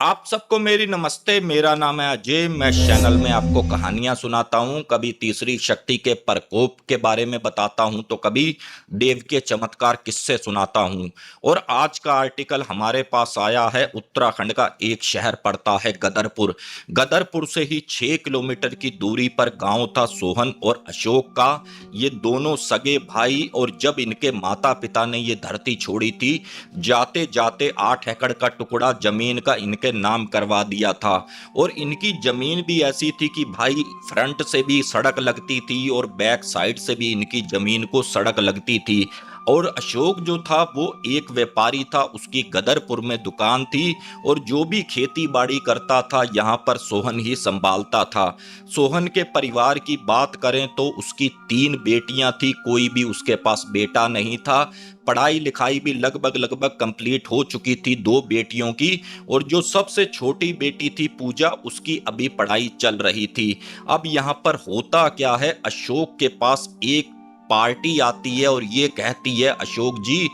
आप सबको मेरी नमस्ते। मेरा नाम है अजय। मैं इस चैनल में आपको कहानियां सुनाता हूं। कभी तीसरी शक्ति के प्रकोप के बारे में बताता हूं तो कभी देव के चमत्कार किस्से सुनाता हूं। और आज का आर्टिकल हमारे पास आया है। उत्तराखंड का एक शहर पड़ता है गदरपुर। गदरपुर से ही 6 किलोमीटर की दूरी पर गांव था सोहन और अशोक का। ये दोनों सगे भाई, और जब इनके माता पिता ने ये धरती छोड़ी थी, जाते जाते 8 एकड़ का टुकड़ा जमीन का इनके नाम करवा दिया था। और इनकी जमीन भी ऐसी थी कि भाई फ्रंट से भी सड़क लगती थी और बैक साइड से भी इनकी जमीन को सड़क लगती थी। और अशोक जो था वो एक व्यापारी था, उसकी गदरपुर में दुकान थी। और जो भी खेती बाड़ी करता था यहाँ पर सोहन ही संभालता था। सोहन के परिवार की बात करें तो उसकी 3 बेटियां थी, कोई भी उसके पास बेटा नहीं था। पढ़ाई लिखाई भी लगभग लगभग कंप्लीट हो चुकी थी 2 बेटियों की। और जो सबसे छोटी बेटी थी पूजा, उसकी अभी पढ़ाई चल रही थी। अब यहाँ पर होता क्या है, अशोक के पास एक पार्टी आती है और ये कहती है, अशोक जी,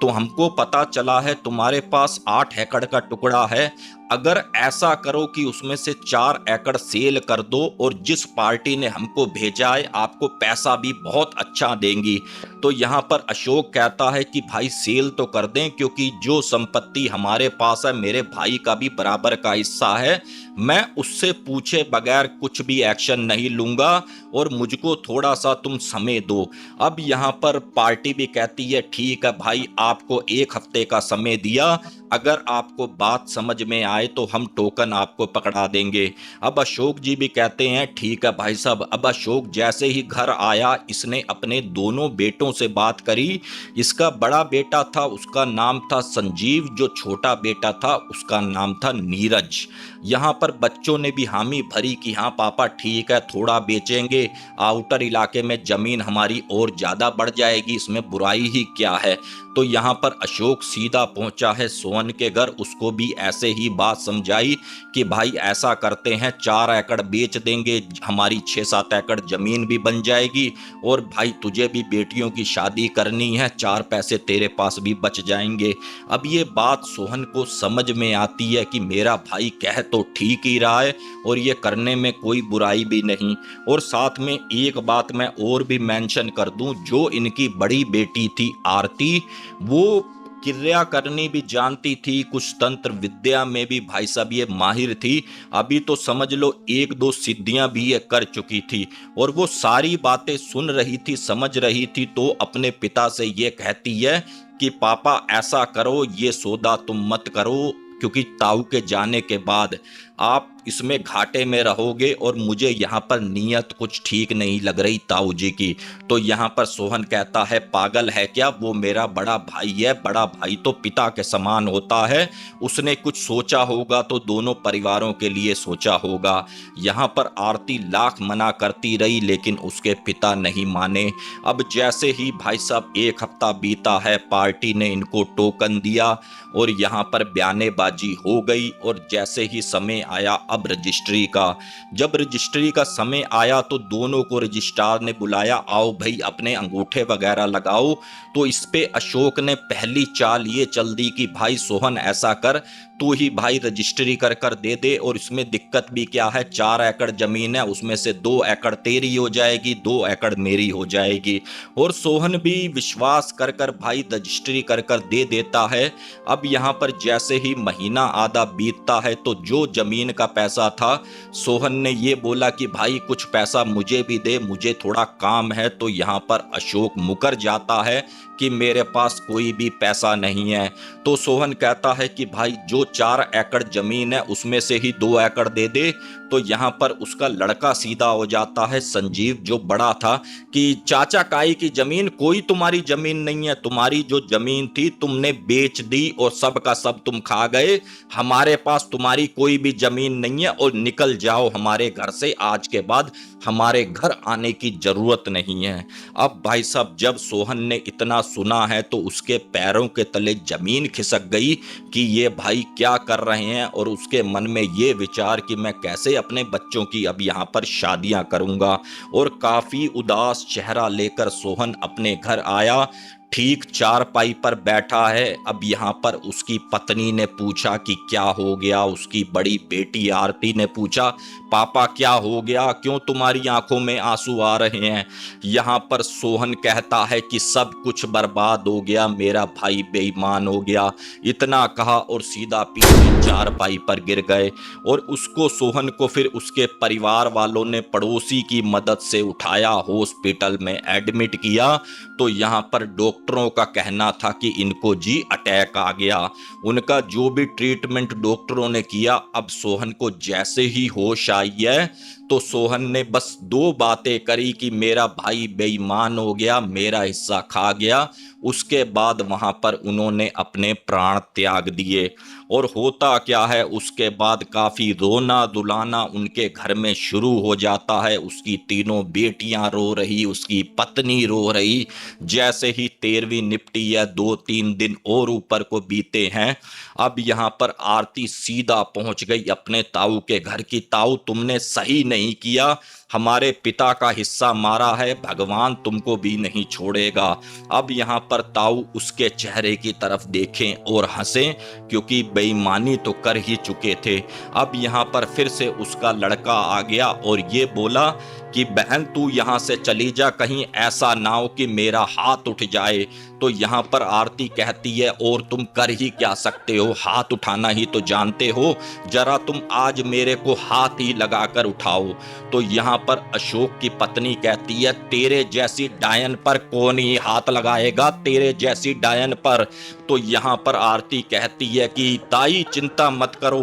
तो हमको पता चला है तुम्हारे पास 8 एकड़ का टुकड़ा है। अगर ऐसा करो कि उसमें से 4 एकड़ सेल कर दो, और जिस पार्टी ने हमको भेजा है आपको पैसा भी बहुत अच्छा देंगी। तो यहाँ पर अशोक कहता है कि भाई सेल तो कर दें, क्योंकि जो संपत्ति हमारे पास है मेरे भाई का भी बराबर का हिस्सा है। मैं उससे पूछे बगैर कुछ भी एक्शन नहीं लूंगा, और मुझको थोड़ा सा तुम समय दो। अब यहाँ पर पार्टी भी कहती है, ठीक है भाई, आपको 1 हफ्ते का समय दिया। अगर आपको बात समझ में आए तो हम टोकन आपको पकड़ा देंगे। अब अशोक जी भी कहते हैं, ठीक है भाई साहब। अब अशोक जैसे ही घर आया, इसने अपने दोनों बेटों से बात करी। इसका बड़ा बेटा था, उसका नाम था संजीव। जो छोटा बेटा था उसका नाम था नीरज। यहाँ पर बच्चों ने भी हामी भरी कि हाँ पापा ठीक है, थोड़ा बेचेंगे, आउटर इलाके में जमीन हमारी और ज्यादा बढ़ जाएगी, इसमें बुराई ही क्या है। तो यहाँ पर अशोक सीधा पहुंचा है सोहन के घर। उसको भी ऐसे ही बात समझाई कि भाई ऐसा करते हैं, 4 एकड़ बेच देंगे, हमारी 6-7 एकड़ जमीन भी बन जाएगी। और भाई तुझे भी बेटियों की शादी करनी है, 4 पैसे तेरे पास भी बच जाएंगे। अब ये बात सोहन को समझ में आती है कि मेरा भाई कह तो ठीक ही रहा है, और ये करने में कोई बुराई भी नहीं। और साथ में एक बात मैं और भी मेंशन कर दूं, जो इनकी बड़ी बेटी थी आरती, वो क्रिया करनी भी जानती थी, कुछ तंत्र विद्या में भी भाई साहब ये माहिर थी। अभी तो समझ लो 1-2 सिद्धियां भी ये कर चुकी थी। और वो सारी बातें सुन रही थी, समझ रही थी। तो अपने पिता से ये कहती है कि पापा ऐसा करो, ये सौदा तुम मत करो, क्योंकि ताऊ के जाने के बाद आप इसमें घाटे में रहोगे, और मुझे यहाँ पर नीयत कुछ ठीक नहीं लग रही ताऊ जी की। तो यहाँ पर सोहन कहता है, पागल है क्या, वो मेरा बड़ा भाई है, बड़ा भाई तो पिता के समान होता है। उसने कुछ सोचा होगा तो दोनों परिवारों के लिए सोचा होगा। यहाँ पर आरती लाख मना करती रही, लेकिन उसके पिता नहीं माने। अब जैसे ही भाई साहब 1 हफ्ता बीता है, पार्टी ने इनको टोकन दिया और यहाँ पर बयानेबाजी हो गई। और जैसे ही समय आया अब रजिस्ट्री का, जब रजिस्ट्री का समय आया तो दोनों को रजिस्ट्रार ने बुलाया, आओ भाई अपने अंगूठे वगैरह लगाओ। तो इस पे अशोक ने पहली चाल ये चल दी कि भाई सोहन ऐसा कर, तू ही भाई रजिस्ट्री कर कर दे दे। और इसमें दिक्कत भी क्या है, 4 एकड़ जमीन है, उसमें से 2 एकड़ तेरी हो जाएगी, 2 एकड़ मेरी हो जाएगी। और सोहन भी विश्वास कर कर भाई रजिस्ट्री कर कर दे देता है। अब यहाँ पर जैसे ही महीना आधा बीतता है तो जो जमीन का पैसा था, सोहन ने ये बोला कि भाई कुछ पैसा मुझे भी दे, मुझे थोड़ा काम है। तो यहाँ पर अशोक मुकर जाता है कि मेरे पास कोई भी पैसा नहीं है। तो सोहन कहता है कि भाई जो 4 एकड़ जमीन है उसमें से ही 2 एकड़ दे दे। तो यहाँ पर उसका लड़का सीधा हो जाता है संजीव, जो बड़ा था, कि चाचा काई की जमीन, कोई तुम्हारी जमीन नहीं है, तुम्हारी जो जमीन थी तुमने बेच दी और सब का सब तुम खा गए। हमारे पास तुम्हारी कोई भी जमीन नहीं है, और निकल जाओ हमारे घर से, आज के बाद हमारे घर आने की जरूरत नहीं है। अब भाई साहब जब सोहन ने इतना सुना है तो उसके पैरों के तले जमीन खिसक गई कि ये भाई क्या कर रहे हैं। और उसके मन में ये विचार कि मैं कैसे अपने बच्चों की अब यहाँ पर शादियां करूंगा। और काफी उदास चेहरा लेकर सोहन अपने घर आया। ठीक चारपाई पर बैठा है। अब यहाँ पर उसकी पत्नी ने पूछा कि क्या हो गया। उसकी बड़ी बेटी आरती ने पूछा, पापा क्या हो गया, क्यों तुम्हारी आंखों में आंसू आ रहे हैं। यहाँ पर सोहन कहता है कि सब कुछ बर्बाद हो गया, मेरा भाई बेईमान हो गया। इतना कहा और सीधा पीछे चारपाई पर गिर गए। और उसको, सोहन को, फिर उसके परिवार वालों ने पड़ोसी की मदद से उठाया, हॉस्पिटल में एडमिट किया। तो यहाँ पर डॉक्टरों का कहना था कि इनको जी अटैक आ गया। उनका जो भी ट्रीटमेंट डॉक्टरों ने किया, अब सोहन को जैसे ही होश आई है तो सोहन ने बस दो बातें करी कि मेरा भाई बेईमान हो गया, मेरा हिस्सा खा गया। उसके बाद वहां पर उन्होंने अपने प्राण त्याग दिए। और होता क्या है, उसके बाद काफी रोना दुलाना उनके घर में शुरू हो जाता है। उसकी तीनों बेटियां रो रही, उसकी पत्नी रो रही। जैसे ही 13वीं निपटी है, 2-3 दिन और ऊपर को बीते हैं। अब यहाँ पर आरती सीधा पहुंच गई अपने ताऊ के घर की। ताऊ, तुमने सही नहीं किया, हमारे पिता का हिस्सा मारा है, भगवान तुमको भी नहीं छोड़ेगा। अब यहाँ पर ताऊ उसके चेहरे की तरफ देखें और हंसें, क्योंकि बेईमानी तो कर ही चुके थे। अब यहाँ पर फिर से उसका लड़का आ गया और ये बोला कि बहन तू यहाँ से चली जा, कहीं ऐसा ना हो कि मेरा हाथ उठ जाए। तो यहाँ पर आरती कहती है, और तुम कर ही क्या सकते हो, हाथ उठाना ही तो जानते हो, जरा तुम आज मेरे को हाथ ही लगाकर उठाओ। तो यहाँ पर अशोक की पत्नी कहती है, तेरे जैसी डायन पर कौन ही हाथ लगाएगा, तेरे जैसी डायन पर। तो यहाँ पर आरती कहती है कि ताई चिंता मत करो,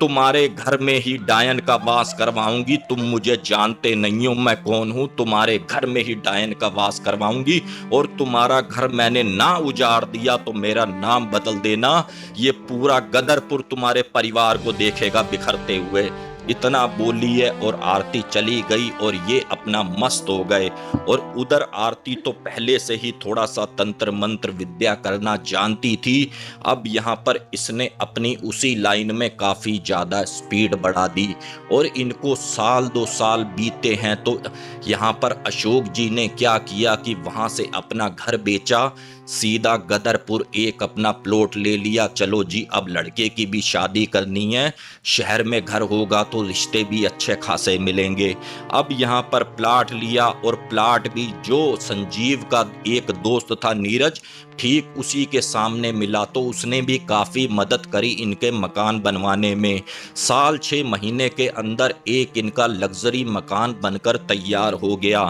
तुम्हारे घर में ही डायन का वास करवाऊंगी। तुम मुझे जानते नहीं हो मैं कौन हूं, तुम्हारे घर में ही डायन का वास करवाऊंगी। और तुम्हारा घर मैंने ना उजाड़ दिया तो मेरा नाम बदल देना, ये पूरा गदरपुर तुम्हारे परिवार को देखेगा बिखरते हुए। इतना बोली है और आरती चली गई और ये अपना मस्त हो गए। और उधर आरती तो पहले से ही थोड़ा सा तंत्र मंत्र विद्या करना जानती थी। अब यहाँ पर इसने अपनी उसी लाइन में काफी ज्यादा स्पीड बढ़ा दी। और इनको साल 2 साल बीते हैं तो यहाँ पर अशोक जी ने क्या किया कि वहां से अपना घर बेचा, सीधा गदरपुर एक अपना प्लॉट ले लिया। चलो जी, अब लड़के की भी शादी करनी है, शहर में घर होगा तो रिश्ते भी अच्छे खासे मिलेंगे। अब यहाँ पर प्लाट लिया और प्लाट भी जो संजीव का एक दोस्त था नीरज, ठीक उसी के सामने मिला। तो उसने भी काफ़ी मदद करी इनके मकान बनवाने में। साल 6 महीने के अंदर एक इनका लग्जरी मकान बनकर तैयार हो गया।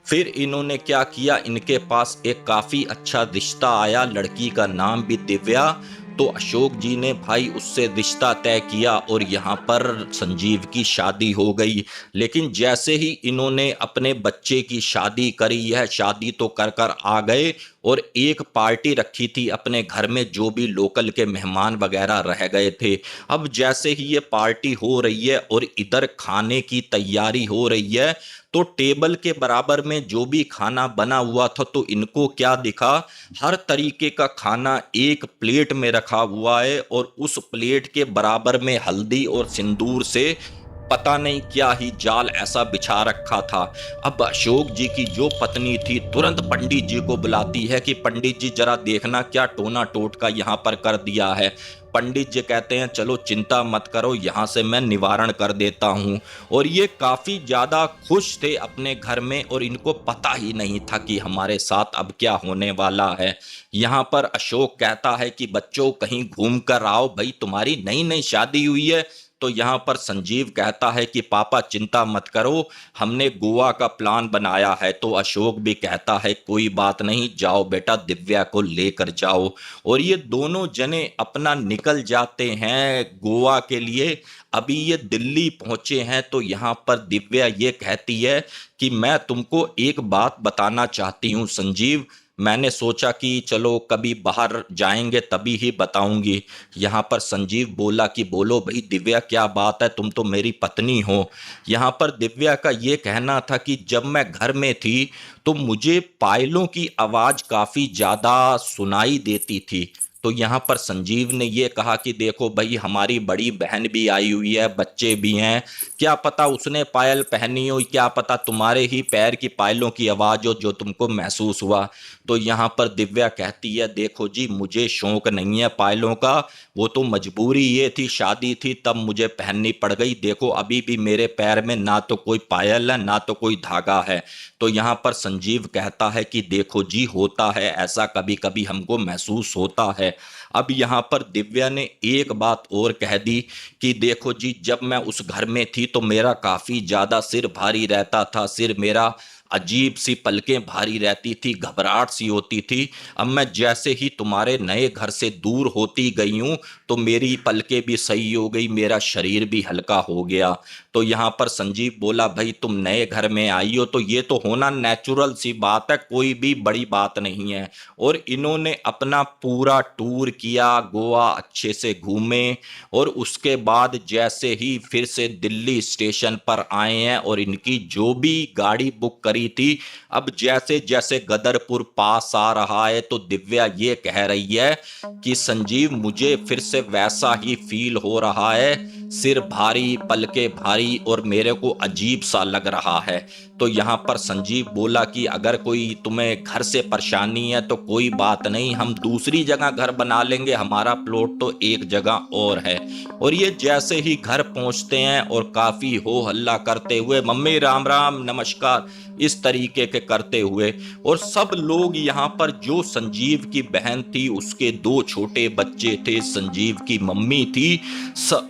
फिर इन्होंने क्या किया, इनके पास एक काफ़ी अच्छा रिश्ता आया, लड़की का नाम भी दिव्या। तो अशोक जी ने भाई उससे रिश्ता तय किया और यहाँ पर संजीव की शादी हो गई। लेकिन जैसे ही इन्होंने अपने बच्चे की शादी करी है, शादी तो कर कर आ गए और एक पार्टी रखी थी अपने घर में, जो भी लोकल के मेहमान वगैरह रह गए थे। अब जैसे ही ये पार्टी हो रही है और इधर खाने की तैयारी हो रही है, तो टेबल के बराबर में जो भी खाना बना हुआ था, तो इनको क्या दिखा, हर तरीके का खाना एक प्लेट में रखा हुआ है और उस प्लेट के बराबर में हल्दी और सिंदूर से पता नहीं क्या ही जाल ऐसा बिछा रखा था। अब अशोक जी की जो पत्नी थी तुरंत पंडित जी को बुलाती है कि पंडित जी जरा देखना क्या टोना टोटका यहाँ पर कर दिया है। पंडित जी कहते हैं चलो चिंता मत करो, यहाँ से मैं निवारण कर देता हूँ। और ये काफ़ी ज़्यादा खुश थे अपने घर में और इनको पता ही नहीं था कि हमारे साथ अब क्या होने वाला है। यहाँ पर अशोक कहता है कि बच्चों कहीं घूम कर आओ, भाई तुम्हारी नई नई शादी हुई है। तो यहाँ पर संजीव कहता है कि पापा चिंता मत करो, हमने गोवा का प्लान बनाया है। तो अशोक भी कहता है कोई बात नहीं, जाओ बेटा दिव्या को लेकर जाओ। और ये दोनों जने अपना निकल जाते हैं गोवा के लिए। अभी ये दिल्ली पहुंचे हैं तो यहाँ पर दिव्या ये कहती है कि मैं तुमको एक बात बताना चाहती हूँ संजीव, मैंने सोचा कि चलो कभी बाहर जाएंगे तभी ही बताऊंगी। यहाँ पर संजीव बोला कि बोलो भाई दिव्या क्या बात है, तुम तो मेरी पत्नी हो। यहाँ पर दिव्या का ये कहना था कि जब मैं घर में थी तो मुझे पायलों की आवाज़ काफ़ी ज़्यादा सुनाई देती थी। तो यहाँ पर संजीव ने ये कहा कि देखो भाई, हमारी बड़ी बहन भी आई हुई है, बच्चे भी हैं, क्या पता उसने पायल पहनी हो, क्या पता तुम्हारे ही पैर की पायलों की आवाज़ हो जो तुमको महसूस हुआ। तो यहाँ पर दिव्या कहती है, देखो जी, मुझे शौक नहीं है पायलों का, वो तो मजबूरी ये थी, शादी थी तब मुझे पहननी पड़ गई। देखो अभी भी मेरे पैर में ना तो कोई पायल है ना तो कोई धागा है। तो यहाँ पर संजीव कहता है कि देखो जी, होता है ऐसा, कभी कभी हमको महसूस होता है। अब यहाँ पर दिव्या ने एक बात और कह दी कि देखो जी, जब मैं उस घर में थी तो मेरा काफ़ी ज़्यादा सिर भारी रहता था, सिर मेरा अजीब सी पलकें भारी रहती थी, घबराहट सी होती थी। अब मैं जैसे ही तुम्हारे नए घर से दूर होती गई हूँ तो मेरी पलकें भी सही हो गई, मेरा शरीर भी हल्का हो गया। तो यहाँ पर संजीव बोला, भाई तुम नए घर में आई हो तो ये तो होना नेचुरल सी बात है, कोई भी बड़ी बात नहीं है। और इन्होंने अपना पूरा टूर किया, गोवा अच्छे से घूमे, और उसके बाद जैसे ही फिर से दिल्ली स्टेशन पर आए हैं और इनकी जो भी गाड़ी बुक करी थी, अब जैसे जैसे गदरपुर पास आ रहा है तो दिव्या ये कह रही है कि संजीव, मुझे फिर से वैसा ही फील हो रहा है, सिर भारी, पलके भारी, और मेरे को अजीब सा लग रहा है। तो यहाँ पर संजीव बोला कि अगर कोई तुम्हें घर से परेशानी है तो कोई बात नहीं, हम दूसरी जगह घर बना लेंगे, हमारा प्लॉट तो एक जगह और है। और ये जैसे ही घर पहुंचते हैं और काफी हो हल्ला करते हुए, मम्मी राम राम, नमस्कार, इस तरीके के करते हुए, और सब लोग यहाँ पर, जो संजीव की बहन थी उसके दो छोटे बच्चे थे, संजीव की मम्मी थी,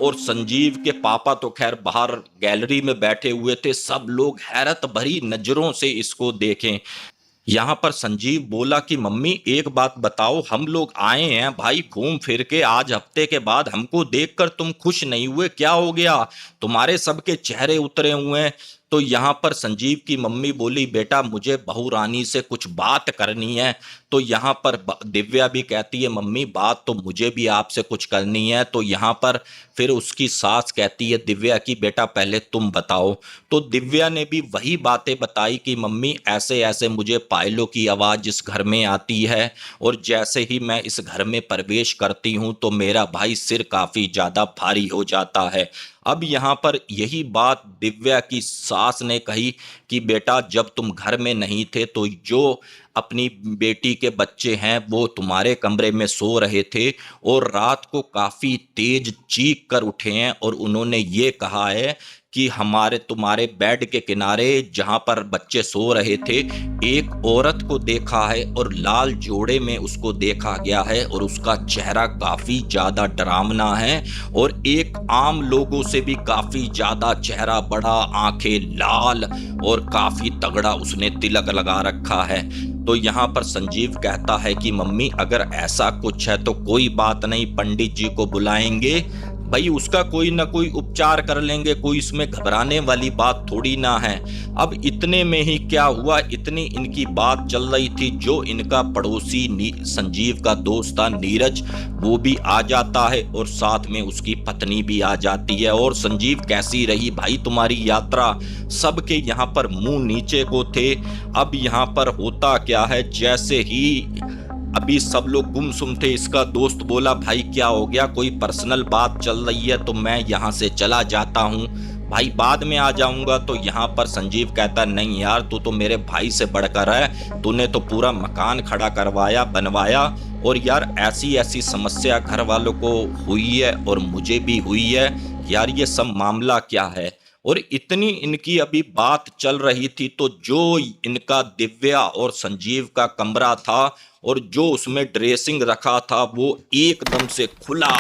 और संजीव के पापा तो खैर बाहर गैलरी में बैठे हुए थे, सब लोग हैरत भरी नजरों से इसको देखें। यहाँ पर संजीव बोला कि मम्मी एक बात बताओ, हम लोग आए हैं भाई घूम फिर के, आज हफ्ते के बाद हमको देखकर तुम खुश नहीं हुए, क्या हो गया, तुम्हारे सबके चेहरे उतरे हुए हैं। तो यहाँ पर संजीव की मम्मी बोली, बेटा मुझे बहू रानी से कुछ बात करनी है। तो यहाँ पर दिव्या भी कहती है, मम्मी बात तो मुझे भी आपसे कुछ करनी है। तो यहाँ पर फिर उसकी सास कहती है दिव्या की, बेटा पहले तुम बताओ। तो दिव्या ने भी वही बातें बताई कि मम्मी ऐसे ऐसे मुझे पायलों की आवाज़ इस घर में आती है, और जैसे ही मैं इस घर में प्रवेश करती हूँ तो मेरा भाई सिर काफ़ी ज़्यादा भारी हो जाता है। अब यहाँ पर यही बात दिव्या की सास ने कही कि बेटा जब तुम घर में नहीं थे तो जो अपनी बेटी के बच्चे हैं वो तुम्हारे कमरे में सो रहे थे, और रात को काफ़ी तेज चीख कर उठे हैं, और उन्होंने ये कहा है कि हमारे तुम्हारे बेड के किनारे जहां पर बच्चे सो रहे थे, एक औरत को देखा है और लाल जोड़े में उसको देखा गया है, और उसका चेहरा काफी ज्यादा डरावना है, और एक आम लोगों से भी काफी ज्यादा चेहरा बड़ा, आंखें लाल, और काफी तगड़ा उसने तिलक लगा रखा है। तो यहाँ पर संजीव कहता है कि मम्मी अगर ऐसा कुछ है तो कोई बात नहीं, पंडित जी को बुलाएंगे, भाई उसका कोई ना कोई उपचार कर लेंगे, कोई इसमें घबराने वाली बात थोड़ी ना है। अब इतने में ही क्या हुआ, इतनी इनकी बात चल रही थी, जो इनका पड़ोसी संजीव का दोस्त था नीरज, वो भी आ जाता है, और साथ में उसकी पत्नी भी आ जाती है। और संजीव कैसी रही भाई तुम्हारी यात्रा, सबके यहाँ पर मुंह नीचे को थे। अब यहाँ पर होता क्या है, जैसे ही अभी सब लोग गुमसुम थे, इसका दोस्त बोला, भाई क्या हो गया, कोई पर्सनल बात चल रही है तो मैं यहाँ से चला जाता हूँ, भाई बाद में आ जाऊंगा। तो यहाँ पर संजीव कहता, नहीं यार, तू तो मेरे भाई से बढ़कर है, तूने तो पूरा मकान खड़ा करवाया, बनवाया, और यार ऐसी ऐसी समस्या घर वालों को हुई है और मुझे भी हुई है, यार ये सब मामला क्या है। और इतनी इनकी अभी बात चल रही थी तो जो इनका दिव्या और संजीव का कमरा था और जो उसमें ड्रेसिंग रखा था वो एकदम से खुला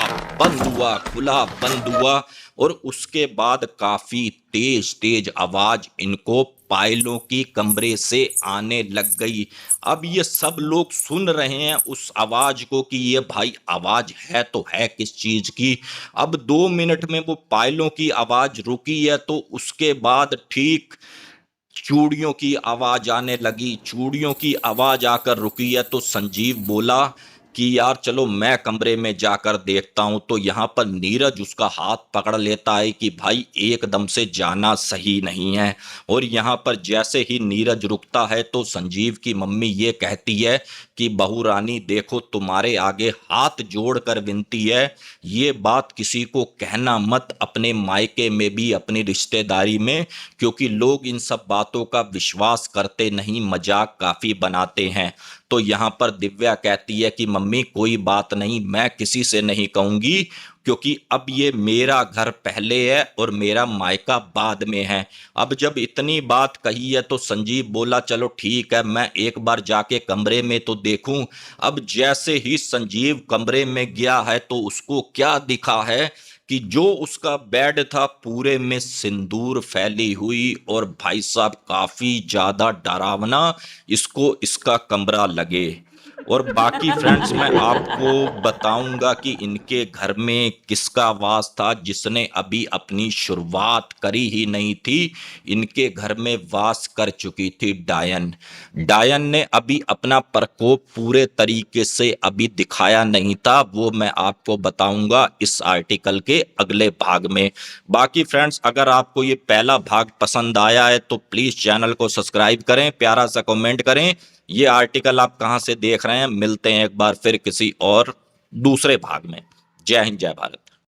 बंद हुआ, खुला बंद हुआ, और उसके बाद काफी तेज तेज आवाज इनको पायलों की कमरे से आने लग गई। अब ये सब लोग सुन रहे हैं उस आवाज को कि ये भाई आवाज है तो है किस चीज की। अब 2 मिनट में वो पायलों की आवाज रुकी है, तो उसके बाद ठीक चूड़ियों की आवाज आने लगी, चूड़ियों की आवाज आकर रुकी है। तो संजीव बोला कि यार चलो मैं कमरे में जाकर देखता हूं, तो यहाँ पर नीरज उसका हाथ पकड़ लेता है कि भाई एकदम से जाना सही नहीं है। और यहाँ पर जैसे ही नीरज रुकता है तो संजीव की मम्मी ये कहती है कि बहू रानी देखो, तुम्हारे आगे हाथ जोड़कर विनती है, ये बात किसी को कहना मत, अपने मायके में भी, अपनी रिश्तेदारी में, क्योंकि लोग इन सब बातों का विश्वास करते नहीं, मजाक काफी बनाते हैं। तो यहाँ पर दिव्या कहती है कि मम्मी कोई बात नहीं, मैं किसी से नहीं कहूंगी, क्योंकि अब ये मेरा घर पहले है और मेरा मायका बाद में है। अब जब इतनी बात कही है तो संजीव बोला चलो ठीक है, मैं एक बार जाके कमरे में तो देखूं। अब जैसे ही संजीव कमरे में गया है तो उसको क्या दिखा है कि जो उसका बेड था पूरे में सिंदूर फैली हुई, और भाई साहब काफी ज्यादा डरावना इसको इसका कमरा लगे। और बाकी फ्रेंड्स मैं आपको बताऊंगा कि इनके घर में किसका वास था, जिसने अभी अपनी शुरुआत करी ही नहीं थी। इनके घर में वास कर चुकी थी डायन। डायन ने अभी अपना प्रकोप पूरे तरीके से अभी दिखाया नहीं था, वो मैं आपको बताऊंगा इस आर्टिकल के अगले भाग में। बाकी फ्रेंड्स अगर आपको ये पहला भाग पसंद आया है तो प्लीज चैनल को सब्सक्राइब करें, प्यारा सा कमेंट करें। ये आर्टिकल आप कहां से देख रहे हैं, मिलते हैं एक बार फिर किसी और दूसरे भाग में। जय हिंद, जय भारत।